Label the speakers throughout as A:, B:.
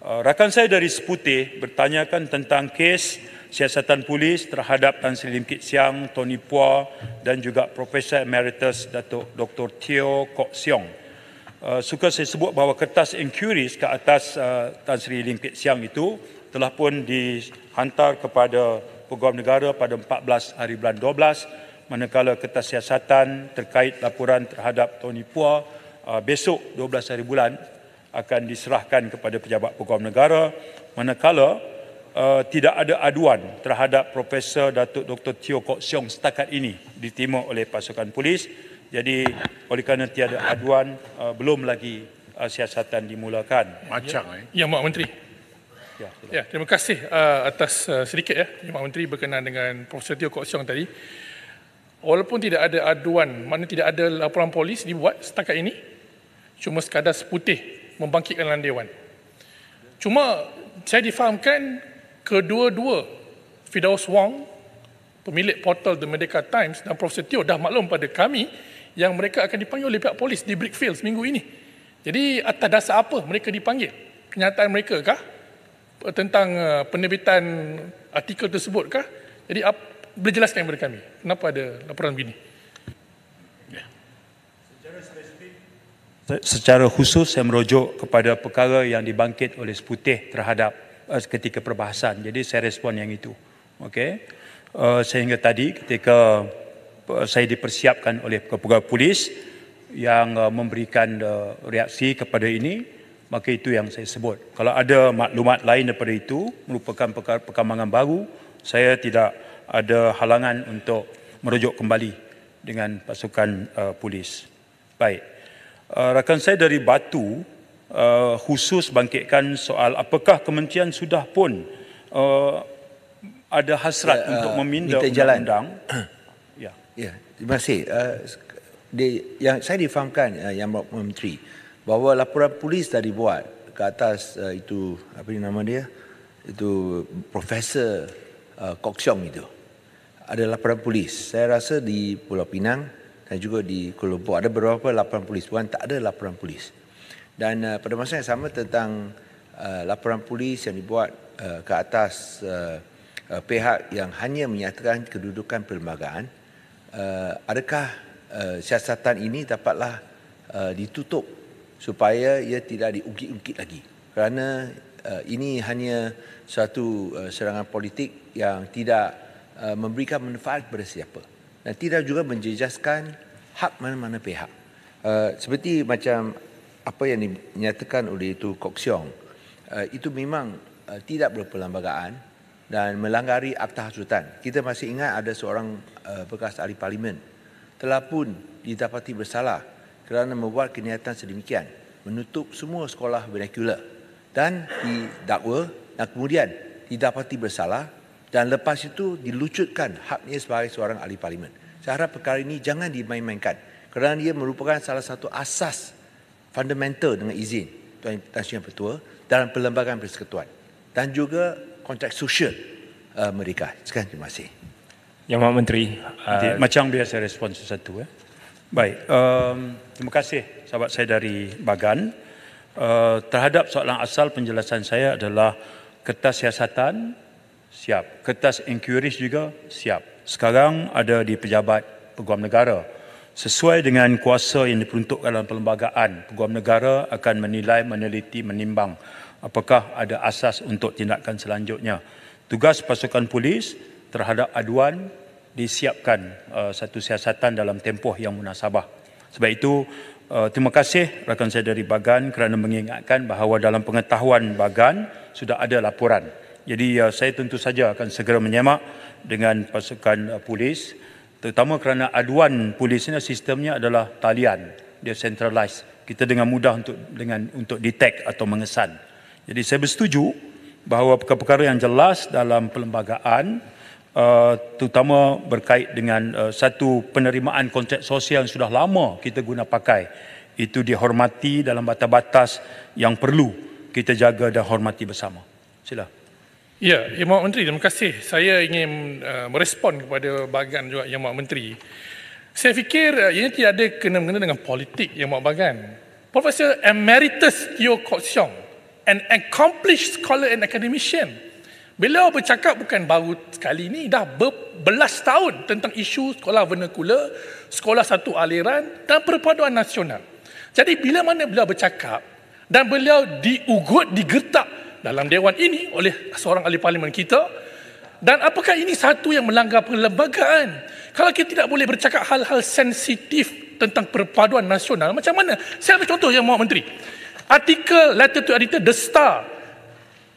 A: Rakan saya dari Seputih bertanyakan tentang kes siasatan polis terhadap Tan Sri Lim Kit Siang, Tony Phua dan juga Profesor Emeritus Datuk Dr. Teo Kok Siong. Suka saya sebut bahawa kertas inquiries ke atas Tan Sri Lim Kit Siang itu telah pun dihantar kepada Peguam Negara pada 14 hari bulan 12, manakala kertas siasatan terkait laporan terhadap Tony Phua besok 12 hari bulan akan diserahkan kepada pejabat Peguam Negara, manakala tidak ada aduan terhadap Profesor Datuk Dr. Teo Kok Siong setakat ini diterima oleh pasukan polis. Jadi oleh kerana tiada aduan, belum lagi siasatan dimulakan.
B: Ya, Mak Menteri. Ya, terima kasih atas sedikit Mak Menteri berkenaan dengan Profesor Teo Kok Siong tadi. Walaupun tidak ada aduan, maknanya tidak ada laporan polis dibuat setakat ini, cuma sekadar Seputih membangkitkan dalam Dewan. Cuma saya difahamkan kedua-dua Firdaus Wong, pemilik portal The Merdeka Times, dan Profesor Teo dah maklum pada kami yang mereka akan dipanggil oleh pihak polis di Brickfield seminggu ini. Jadi atas dasar apa mereka dipanggil? Kenyataan mereka kah? Tentang penerbitan artikel tersebut kah? Jadi boleh jelaskan kepada kami kenapa ada laporan begini?
A: Secara khusus saya merujuk kepada perkara yang dibangkit oleh Seputih terhadap ketika perbahasan. Jadi saya respon yang itu. Okey. Sehingga tadi ketika saya dipersiapkan oleh pegawai polis yang memberikan reaksi kepada ini, maka itu yang saya sebut. Kalau ada maklumat lain daripada itu merupakan perkembangan baru, saya tidak ada halangan untuk merujuk kembali dengan pasukan polis. Baik. Rakan saya dari Batu khusus bangkitkan soal apakah kementerian sudah pun ada hasrat untuk meminda undang-undang.
C: Ya, terima kasih. Yang saya difahamkan Yang Menteri bahawa laporan polis dah dibuat ke atas itu apa nama dia? Itu Profesor Kok Siong itu. Ada laporan polis. Saya rasa di Pulau Pinang dan juga di Kuala Lumpur ada beberapa laporan polis, bukan tak ada laporan polis. Dan pada masa yang sama tentang laporan polis yang dibuat ke atas pihak yang hanya menyatakan kedudukan perlembagaan, adakah siasatan ini dapatlah ditutup supaya ia tidak diungkit-ungkit lagi? Kerana ini hanya suatu serangan politik yang tidak memberikan manfaat kepada siapa dan tidak juga menjejaskan hak mana-mana pihak. Seperti macam apa yang dinyatakan oleh itu Kok Siong, itu memang tidak berperlembagaan dan melanggari Akta Hasutan. Kita masih ingat ada seorang bekas ahli parlimen telah pun didapati bersalah kerana membuat kenyataan sedemikian, menutup semua sekolah vernacular dan didakwa dan kemudian didapati bersalah dan lepas itu dilucutkan haknya sebagai seorang ahli parlimen. Saya harap perkara ini jangan dimain-mainkan kerana dia merupakan salah satu asas fundamental dengan izin Tuan Sri Yang Pertua dalam perlembagaan persekutuan dan juga kontrak sosial mereka. Sekian, terima kasih.
A: Yang Mak Menteri. Macam biasa respon sesuatu. Baik, terima kasih sahabat saya dari Bagan. Terhadap soalan asal penjelasan saya adalah kertas siasatan siap, kertas inquiries juga siap. Sekarang ada di pejabat Peguam Negara. Sesuai dengan kuasa yang diperuntukkan dalam perlembagaan, Peguam Negara akan menilai, meneliti, menimbang apakah ada asas untuk tindakan selanjutnya. Tugas pasukan polis terhadap aduan disiapkan satu siasatan dalam tempoh yang munasabah. Sebab itu, terima kasih rakan saya dari Bagan kerana mengingatkan bahawa dalam pengetahuan Bagan sudah ada laporan. Jadi saya tentu saja akan segera menyemak dengan pasukan polis, terutama kerana aduan polis ini sistemnya adalah talian, dia centralized. Kita dengan mudah untuk detect atau mengesan. Jadi saya bersetuju bahawa perkara-perkara yang jelas dalam perlembagaan, terutama berkait dengan satu penerimaan kontrak sosial yang sudah lama kita guna pakai, itu dihormati dalam batas-batas yang perlu kita jaga dan hormati bersama. Sila.
B: Ya, Yang Mak Menteri, terima kasih. Saya ingin merespon kepada Bagan juga Yang Mak Menteri. Saya fikir ini tidak ada kena-mengena dengan politik Yang Mak Bagan. Profesor Emeritus Teo Kok Siong an accomplished scholar and academician. Beliau bercakap bukan baru sekali ini, dah berbelas tahun tentang isu sekolah vernacular, sekolah satu aliran dan perpaduan nasional. Jadi bila mana beliau bercakap dan beliau diugut, digertak dalam dewan ini oleh seorang ahli parlimen kita, dan apakah ini satu yang melanggar perlembagaan? Kalau kita tidak boleh bercakap hal-hal sensitif tentang perpaduan nasional, macam mana? Saya ambil contoh yang Mohd Menteri. Artikel letter to editor The Star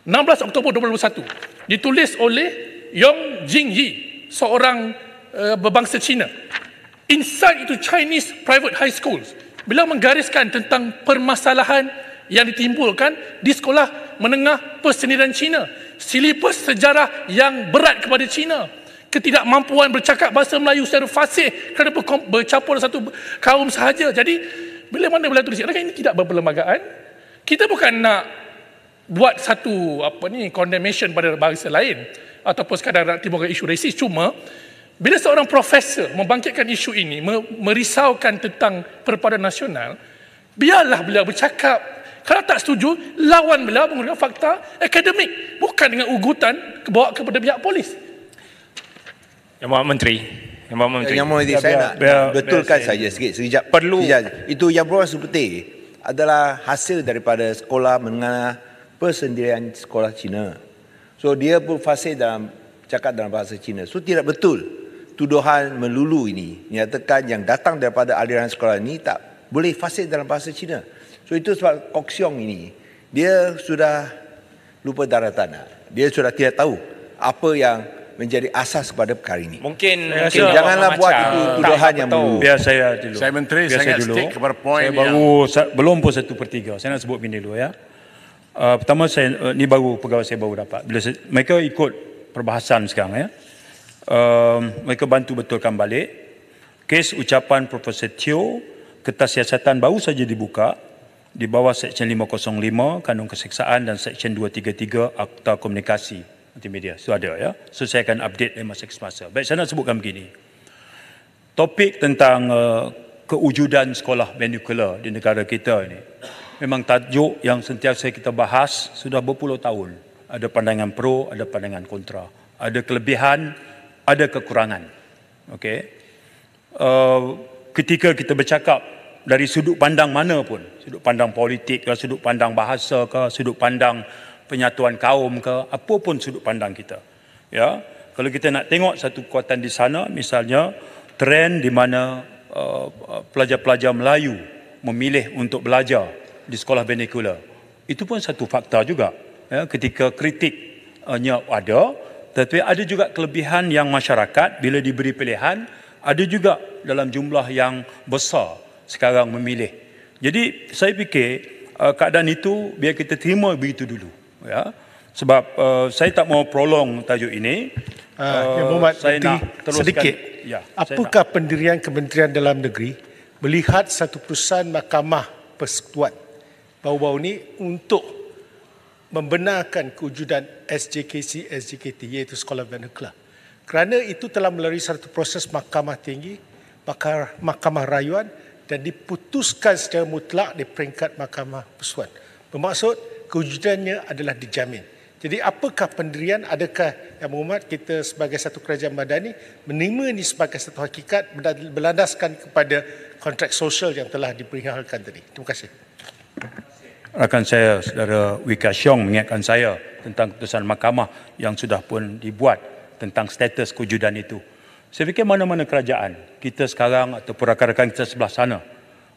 B: 16 Oktober 2021 ditulis oleh Yong Jingyi, seorang berbangsa Cina. Insight into Chinese private high schools. Beliau menggariskan tentang permasalahan yang ditimbulkan di sekolah menengah persendirian Cina. Silibus sejarah yang berat kepada Cina. Ketidakmampuan bercakap bahasa Melayu secara fasih kerana bercampur satu kaum sahaja. Jadi bila mana beliau tulis, adakah ini tidak berperlembagaan? Kita bukan nak buat satu condemnation pada bangsa lain ataupun sekadar nak timbulkan isu rasis. Cuma bila seorang profesor membangkitkan isu ini, merisaukan tentang perpaduan nasional, biarlah beliau bercakap. Kalau tak setuju, lawan beliau menggunakan fakta akademik, bukan dengan ugutan bawa kepada pihak polis.
D: Yang Mohd Menteri,
C: saya nak betulkan saja sekejap.
D: Perlu.
C: Itu yang beruang seperti adalah hasil daripada sekolah menengah persendirian sekolah Cina. So dia pun fasih cakap dalam bahasa Cina. So tidak betul tuduhan melulu ini menyatakan yang datang daripada aliran sekolah ini tak boleh fasih dalam bahasa Cina. So itu sebab Kok Siong ini dia sudah lupa daratan. Dia sudah tidak tahu apa yang menjadi asas kepada perkara ini.
D: Mungkin
C: janganlah buat itu tuduhan yang melulu.
A: Biar saya dulu.
E: Saya Menteri, saya nak stick kepada poin
A: saya belum pun 1/3. Saya nak sebut benda dulu ya. Pertama ni baru pegawai saya baru dapat. Bila mereka ikut perbahasan sekarang ya. Mereka bantu betulkan balik kes ucapan Profesor Teo, kertas siasatan baru saja dibuka di bawah Seksyen 505 Kanun Keseksaan dan Seksyen 233 Akta Komunikasi Multimedia. Itu ada ya. So saya akan update dari masa ke semasa. Baik, saya nak sebutkan begini. Topik tentang kewujudan sekolah vernacular di negara kita ini memang tajuk yang sentiasa kita bahas sudah berpuluh tahun. Ada pandangan pro, ada pandangan kontra. Ada kelebihan, ada kekurangan. Okey. Ketika kita bercakap dari sudut pandang mana pun, sudut pandang politik ke, sudut pandang bahasa ke, sudut pandang penyatuan kaum ke, apa pun sudut pandang kita. Ya, kalau kita nak tengok satu kekuatan di sana, misalnya trend di mana pelajar-pelajar Melayu memilih untuk belajar di sekolah vernacular, itu pun satu fakta juga. Ya, ketika kritiknya ada, tetapi ada juga kelebihan yang masyarakat bila diberi pilihan, ada juga dalam jumlah yang besar sekarang memilih. Jadi saya fikir keadaan itu biar kita terima begitu dulu. Ya, sebab saya tak mau prolong tajuk ini.
F: Mohd
A: saya
F: Menteri,
A: nak teruskan
F: sedikit.
A: Ya,
F: apakah pendirian Kementerian Dalam Negeri melihat satu perusahaan Mahkamah Persekutuan baru-baru ini untuk membenarkan kewujudan SJKC, SJKT iaitu sekolah vernacular? Kerana itu telah melalui satu proses Mahkamah Tinggi, Mahkamah Rayuan dan diputuskan secara mutlak di peringkat Mahkamah Persekutuan. Bermaksud kewujudannya adalah dijamin. Jadi apakah pendirian, adakah Yang Berhormat kita sebagai satu kerajaan madani menerima ini sebagai satu hakikat berlandaskan kepada kontrak sosial yang telah diperihalkan tadi? Terima kasih.
A: Rakan saya, Saudara Wika Siong mengingatkan saya tentang keputusan mahkamah yang sudah pun dibuat tentang status kewujudan itu. Saya fikir mana-mana kerajaan, kita sekarang ataupun rakan-rakan kita sebelah sana,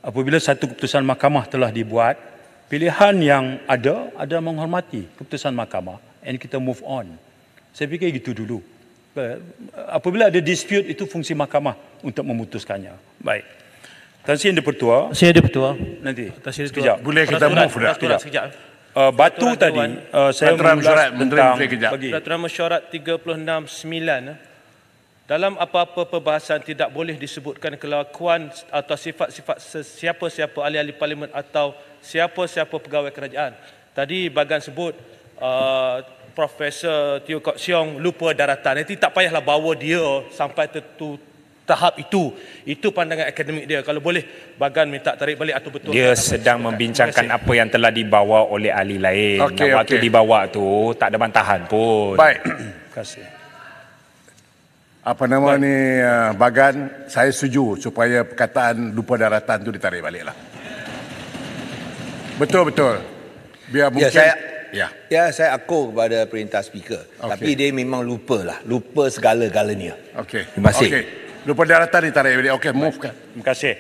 A: apabila satu keputusan mahkamah telah dibuat, pilihan yang ada menghormati keputusan mahkamah and kita move on. Saya fikir gitu dulu. Apabila ada dispute, itu fungsi mahkamah untuk memutuskannya. Baik. Tan Sri Yang Dipertua.
G: Saya ada Pertua.
A: Nanti.
E: Sekejap. Boleh kita move dah?
G: Sekejap.
A: Batu tadi, saya mengulas tentang
G: Peraturan Mesyuarat 36(9). Dalam apa-apa perbahasan tidak boleh disebutkan kelakuan atau sifat-sifat siapa-siapa ahli-ahli parlimen atau siapa-siapa pegawai kerajaan. Tadi Bagan sebut Profesor Teo Kok Siong lupa daratan. Nanti tak payahlah bawa dia sampai tahap itu. Itu pandangan akademik dia. Kalau boleh Bagan minta tarik balik atau betul.
D: Dia sedang membincangkan apa yang telah dibawa oleh ahli lain.
E: Okey,
D: Dan waktu
E: okey.
D: dibawa tu tak ada bantahan pun.
E: Baik.
A: Terima kasih.
E: Apa nama ni Bagan, saya setuju supaya perkataan lupa daratan tu ditarik balik lah. Betul. Biar mungkin
C: Saya akur kepada perintah speaker. Tapi dia memang lupa segala-galanya.
E: Okey.
C: Terima kasih.
E: Okey. Lupa daratan ditarik balik. Okey, move kan.
A: Terima kasih.